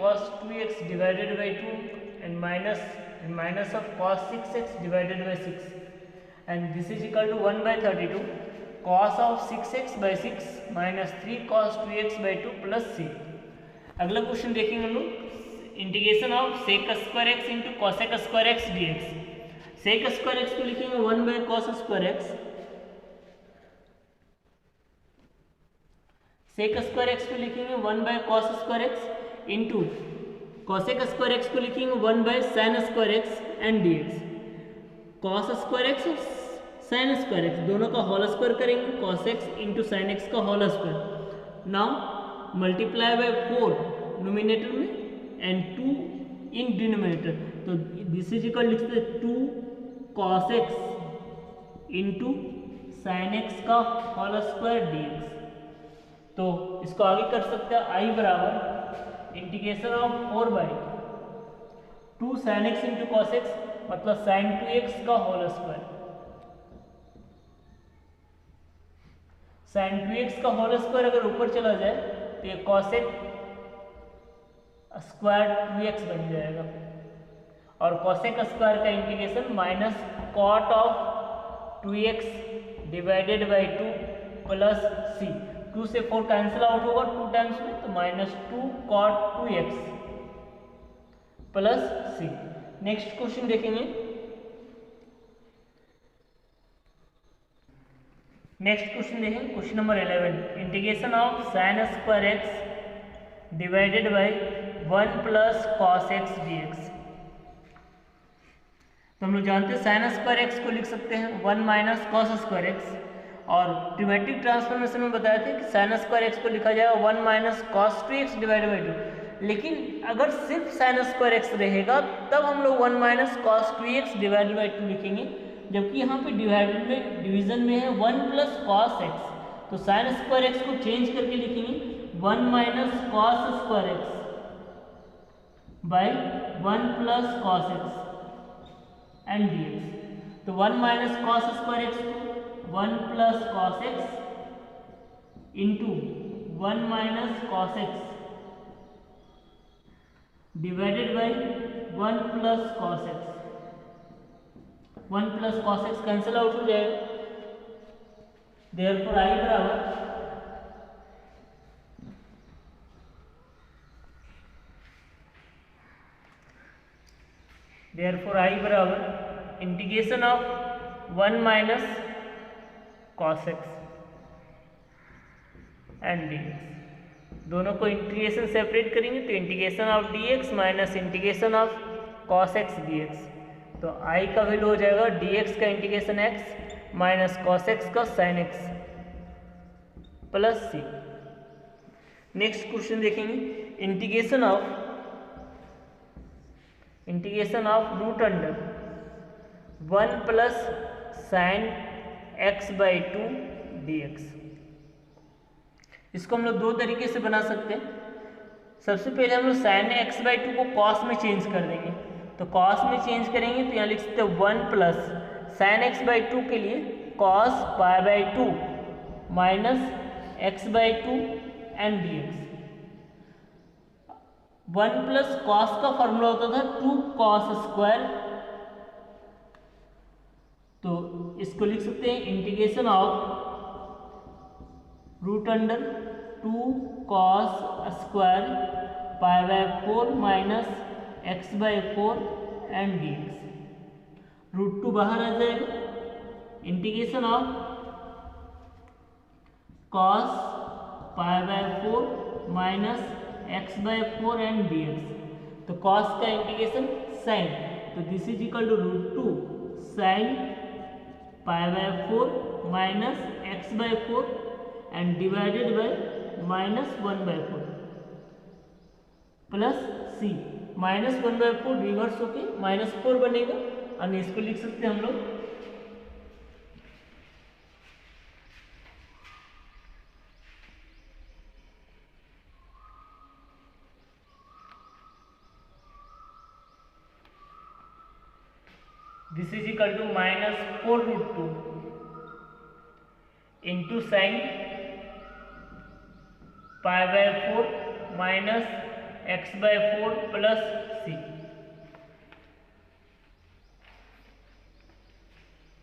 cos 2x divided by 2 and minus of cos 6x divided by 6, and this is equal to 1 by 32 cos of 6x by 6 minus 3 cos 2x by 2 plus c। अगला question देखेंगे हम लोग integration of sec square x into cosec square x d x. Sec square x को लिखेंगे 1 by cos square x, sec square x को लिखेंगे 1 by cos square x into cosec square x को लिखेंगे 1 by sine square x and d x. Cos square x और sine square x दोनों का whole square करेंगे, cos x into sine x का whole square. Now multiply by 4 numerator में and 2 in denominator, तो this is equal लिख सकते 2 cos x into sine x का होल स्क्वायर डी एक्स। तो इसको आगे कर सकते हैं आई बराबर integration of 4 by 2 sine x into cos x मतलब साइन 2x का होल स्क्वायर, साइन 2x का होल स्क्वायर अगर ऊपर चला जाए तो ये कॉसेक स्क्वायर 2x बन जाएगा, और कॉसेक स्क्वायर का integration minus cot of 2x divided by 2 plus c। 2 से 4 कैंसिल आउट होगा 2 टाइम्स में, तो minus 2 cot 2x plus c। Next question देखेंगे, question number 11 integration of sine square x divided by 1 plus cos x d x. तो हम लोग जानते हैं साइन स्क्वायर एक्स को लिख सकते हैं 1 माइनस कॉस स्क्वायर एक्स, और ट्रिमेट्रिक ट्रांसफॉर्मेशन में बताए थे कि साइन स्क्वायर एक्स को लिखा जाएगा 1 minus cos 2x divided by 2। लेकिन अगर सिर्फ साइन स्क्वायर एक्स रहेगा तब हम लोग 1 minus cos 2x divided by 2 लिखेंगे, जबकि यहाँ पे डिवीजन में है 1 प्लस कॉस एक्स, तो साइन स्क्वायर एक्स को चेंज करके लिखेंगे 1 minus cos square x by 1 plus cos x and d x. तो 1 माइनस कॉस स्क्वायर एक्स को 1 plus cos x into 1 minus cos x divided by 1 plus cos x. 1 plus cos x cancel out हो जाएगा, therefore I बराबर integration of 1 minus cos x and d x. दोनों को integration separate करेंगे तो integration of d x minus integration of cos x d x. तो I का value हो जाएगा डी एक्स का integration x minus cos x का sine x plus c. Next question देखेंगे integration of root under 1 plus sine x by 2 d x. इसको हम लोग दो तरीके से बना सकते हैं। सबसे पहले हम लोग साइन एक्स बाई 2 को कॉस में चेंज कर देंगे, तो कॉस में चेंज करेंगे तो यहाँ लिख सकते हैं 1 प्लस साइन एक्स बाई 2 के लिए cos pi by 2 minus x by 2 and d x. 1 plus cos का फॉर्मूला होता था 2 कॉस स्क्वायर, तो इसको लिख सकते हैं integration of root under 2 cos square pi by 4 minus x by 4 and d x. Root 2 बाहर आ जाएगा, integration of cos pi by 4 minus x by 4 and d x. तो कॉस का इंटीग्रेशन साइन, तो this is equal to root 2 sine pi by 4 minus x by 4 and divided by minus 1 by 4 plus c. Minus 1 by 4 reverse होके minus 4 बनेगा, और इसको लिख सकते हैं हम लोग this is equal to minus 4 root 2 into sine pi by 4 minus x/4 plus c।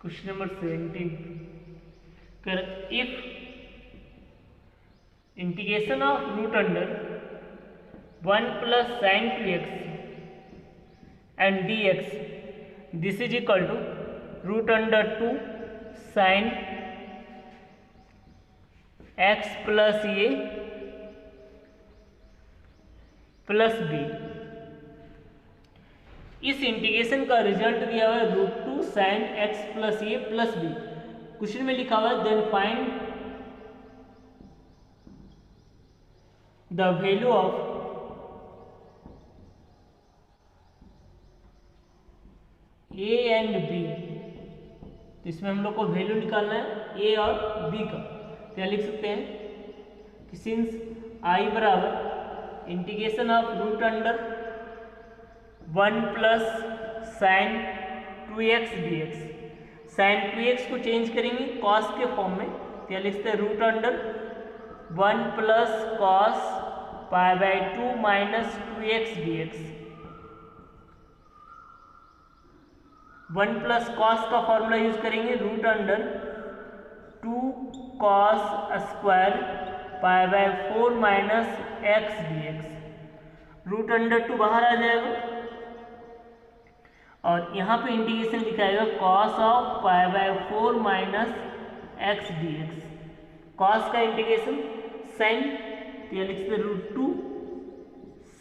Question number 17 कर if integration of root under 1 plus sine 2x and dx this is equal to root under 2 sine x plus a plus b। इस integration का result दिया हुआ है √2 sine x plus a plus b। Question में लिखा हुआ है then find the value of a and b। तो इसमें हम लोग को वैल्यू निकालना है a और b का। तो यहाँ लिख सकते हैं कि सिंस I बराबर integration of root under 1 plus sine 2x dx। Sine 2x को चेंज करेंगे कॉस के फॉर्म में। तो यहाँ लिखते हैं root under 1 plus cos π/2 minus 2x dx। 1 plus cos का फॉर्मूला यूज करेंगे root under 2 cos square π/4 minus x dx। Root under 2 बाहर आ जाएगा और यहाँ पे इंटीग्रेशन लिखाएगा cos of π/4 minus x dx। Cos का इंटीग्रेशन साइन, तो यह लिखते √2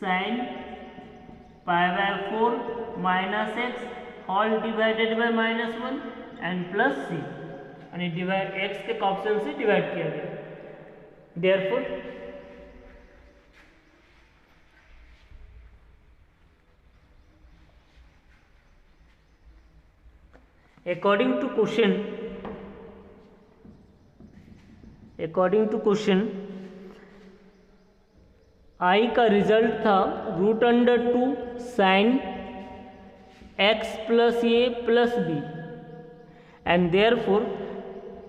sine π/4 minus x whole divided by -1 and plus c। यानी डिवाइड x के ऑप्शन से डिवाइड किया गया। Therefore according to question I का रिजल्ट था root under 2 sine x plus a plus b and therefore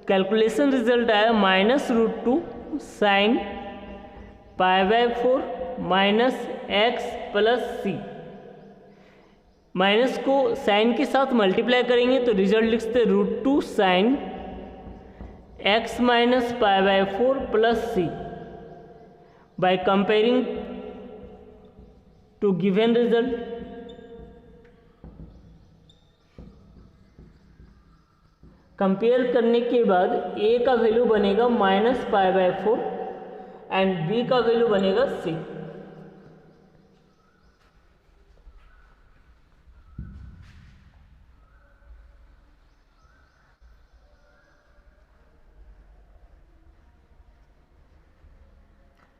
calculation result आया -√2 sine π/4 minus x plus c। Minus को sine के साथ मल्टीप्लाई करेंगे तो रिजल्ट लिखते √2 sine x minus π/4 plus c। By comparing to given result compare करने के बाद a का वैल्यू बनेगा -π/4 एंड b का वैल्यू बनेगा c।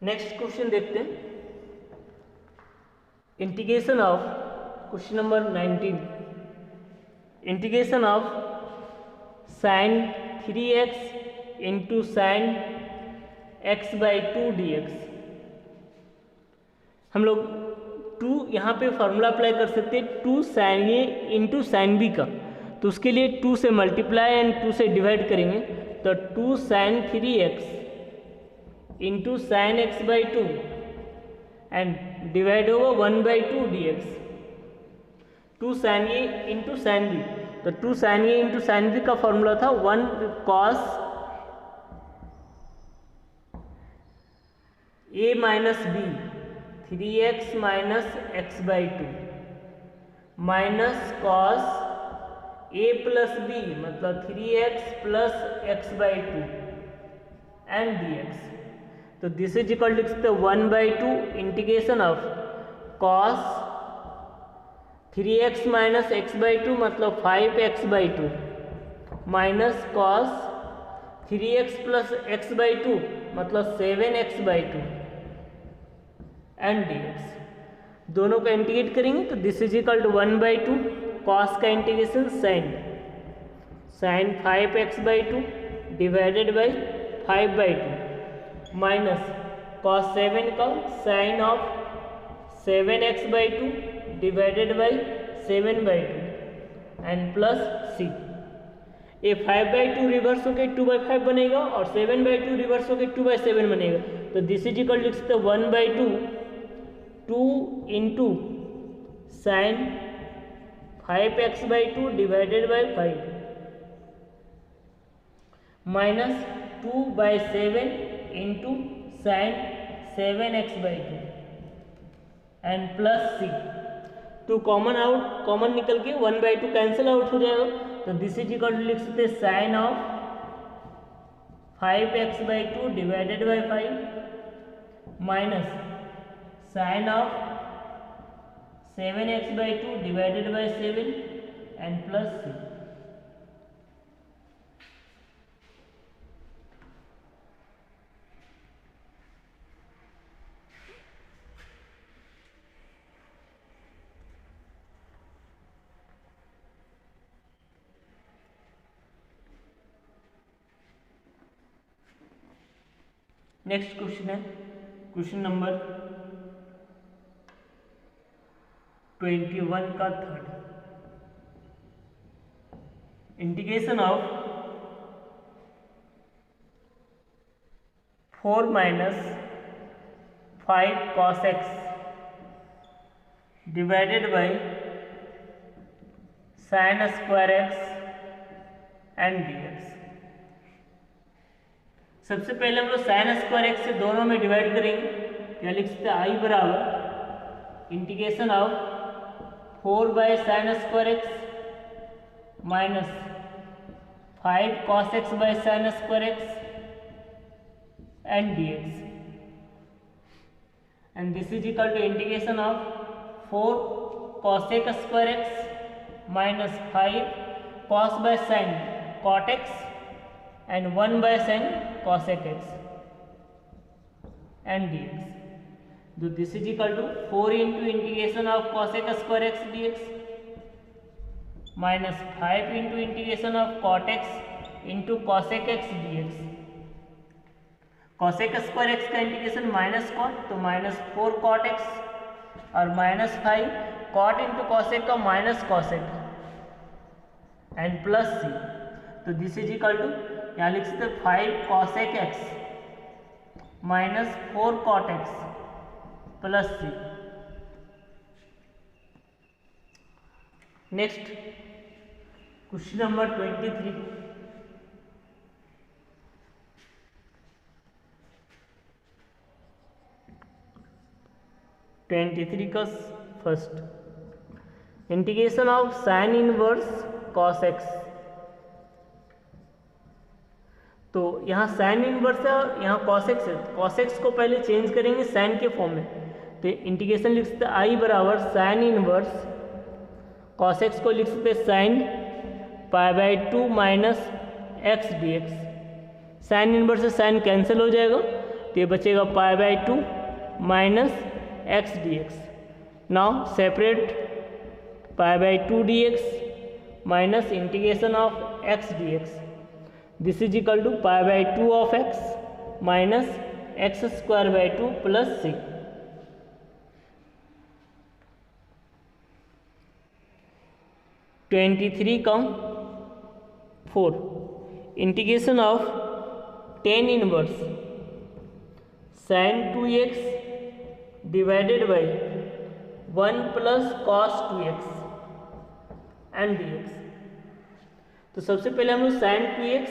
नेक्स्ट क्वेश्चन देखते हैं integration of question number 19 integration of sign 3x into sine x/2 dx। हम लोग 2 यहाँ पे फॉर्मूला अप्लाई कर सकते हैं 2 sine A into sine B का। तो उसके लिए 2 से मल्टीप्लाई एंड 2 से डिवाइड करेंगे तो 2 sine 3x into sine x/2 and divide होगा 1/2 dx। 2 sine A into sine B, तो 2 sine A into sine B का फॉर्मूला था 1 cos a minus B 3x minus x/2 minus cos a plus B मतलब 3x plus x/2 and dx। तो this is equal to 1/2 integration of cos 3x minus x/2 मतलब 5x/2 minus cos 3x plus x/2 मतलब 7x/2 and dx। दोनों का integrate करेंगे तो this is equal to 1/2 cos का integration sine 5x/2 divided by 5/2 minus cos 7 का sine of 7x/2 divided by 7/2 and plus c। ये 5/2 reverse होकर 2/5 बनेगा और 7/2 रिवर्स होकर 2/7 बनेगा। तो this is equal to 1/2 2 into sine 5x/2 divided by 5 minus 2/7 into sine 7x/2 and plus c. तो common निकल के 1/2 कैंसिल आउट हो जाएगा, तो दिस इज इक्वल टू लिख सकते हैं sine of 5x/2 divided by 5 minus sine of 7x/2 divided by 7 and plus c. Next question है क्वेश्चन नंबर 21 का third. Integration of 4 minus 5 cos x divided by sine square x and dx। सबसे पहले हम लोग sign square x से दोनों में divide करेंगे। क्या लिख सकते हैं? आई बराबर integration of 4/sin square x minus 5 cos x/sin square x and dx and this is equal to integration of 4 cosec square x minus 5 cos/sin cot x and 1/sin cosec x and dx. So this is equal to 4 into integration of cosec square x dx minus 5 into integration of cot x into cosec x dx. cosec square x का integration minus cot, तो minus 4 cot x और minus 5 cot into cosec का minus cosec and plus c. तो this is equal to यहाँ लिख सकते 5 cosec x minus 4 cot x plus c. Next question number 23। का first integration of sine inverse cos x। तो यहाँ sine inverse है और यहाँ cos x है। cos x को पहले चेंज करेंगे साइन के फॉर्म में, तो इंटीग्रेशन लिख सकते हैं आई बराबर साइन इनवर्स cos x को लिख सकते हैं sine π/2 minus x dx। Sine inverse से साइन कैंसिल हो जाएगा, तो ये बचेगा π/2 minus x dx। Now separate π/2 dx minus integration of x dx। This is equal to π/2 of x minus x²/2 plus c. का 4 integration of tan inverse sin 2x divided by 1 plus cos 2x and dx। तो सबसे पहले हम लोग sin 2x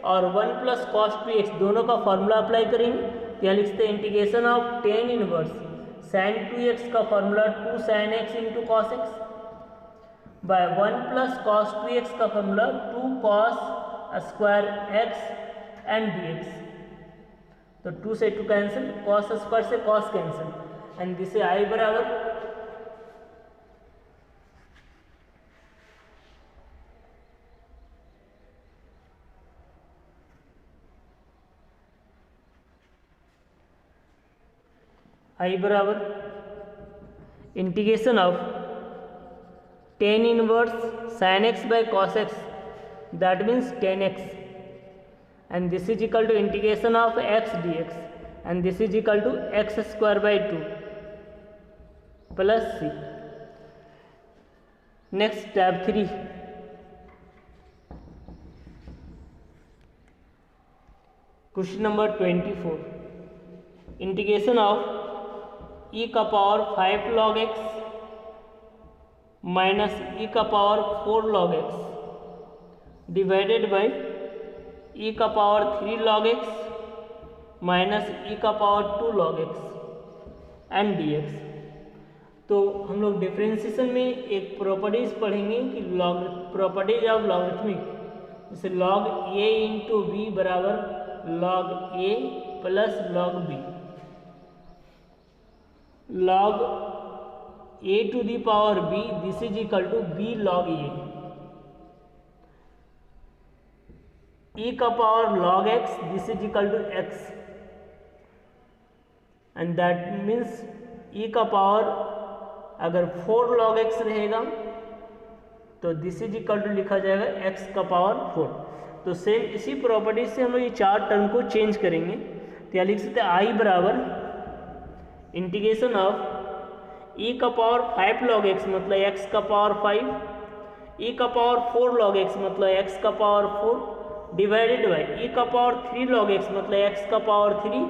और 1 plus cos 2x दोनों का formula apply करेंगे। यहाँ लिखते हैं integration of tan inverse sin 2x का formula 2 sin x into cos x by 1 plus cos 2x का formula 2 cos square x and dx। तो 2 से 2 कैंसिल, cos स्क्वायर से cos cancel and this I बराबर integration of tan inverse sin x by cos x, that means tan x, and this is equal to integration of x dx, and this is equal to x²/2 plus c. Next tab 3, question number 24, integration of e का power 5 log x minus e का power 4 log x divided by e का power 3 log x minus e का power 2 log x and dx। तो हम लोग differentiation में एक properties पढ़ेंगे कि लॉग प्रॉपर्टीज ऑफ लॉगरिथमिक, जैसे log a इंटू बी बराबर log a plus log b, log a to the power b this is equal to b log a, e का power log x this is equal to x and that means e का power अगर 4 log x रहेगा तो this is equal to लिखा जाएगा x का power 4। तो same इसी प्रॉपर्टी से हम लोग ये चार टर्म को चेंज करेंगे। तो यहाँ लिख सकते हैं आई बराबर इंटीग्रेशन ऑफ e का पावर 5 log x मतलब x का पावर 5, e का पावर 4 log x मतलब x का पावर 4 डिवाइडेड बाई e का पावर 3 log x मतलब x का पावर 3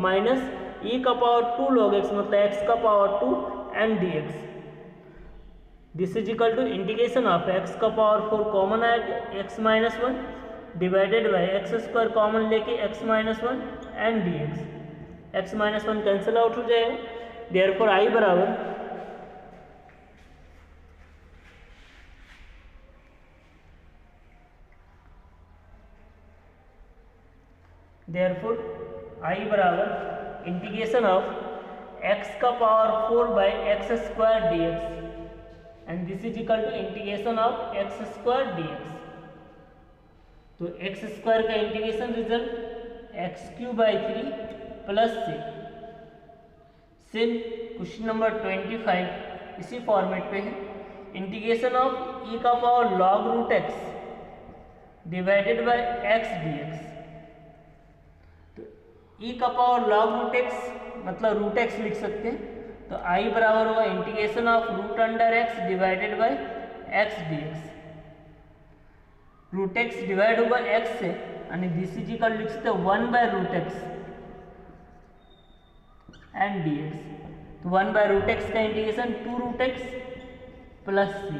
माइनस e का पावर 2 log x मतलब x का power 2 and dx। This is equal to integration of x का पावर 4 कॉमन आएगा x minus 1 divided by x square common लेके x minus 1 and dx। x minus 1 cancel out हो जाएगा, therefore i बराबर integration of x का power 4 by x square dx and this is equal to integration of x square dx। तो x square का integration result x cube by 3 plus से सिर्फ question number 25 इसी format पे है, integration of e का power log root x divided by x dx। तो e का पावर log रूट x मतलब रूट x लिख सकते हैं, तो i बराबर होगा integration of root under x divided by x dx। Root x divide होगा x से यानी दिस इज इक्वल लिख सकते हैं 1 by root x and dx। तो 1 बाय रूट x का integration 2 root x plus c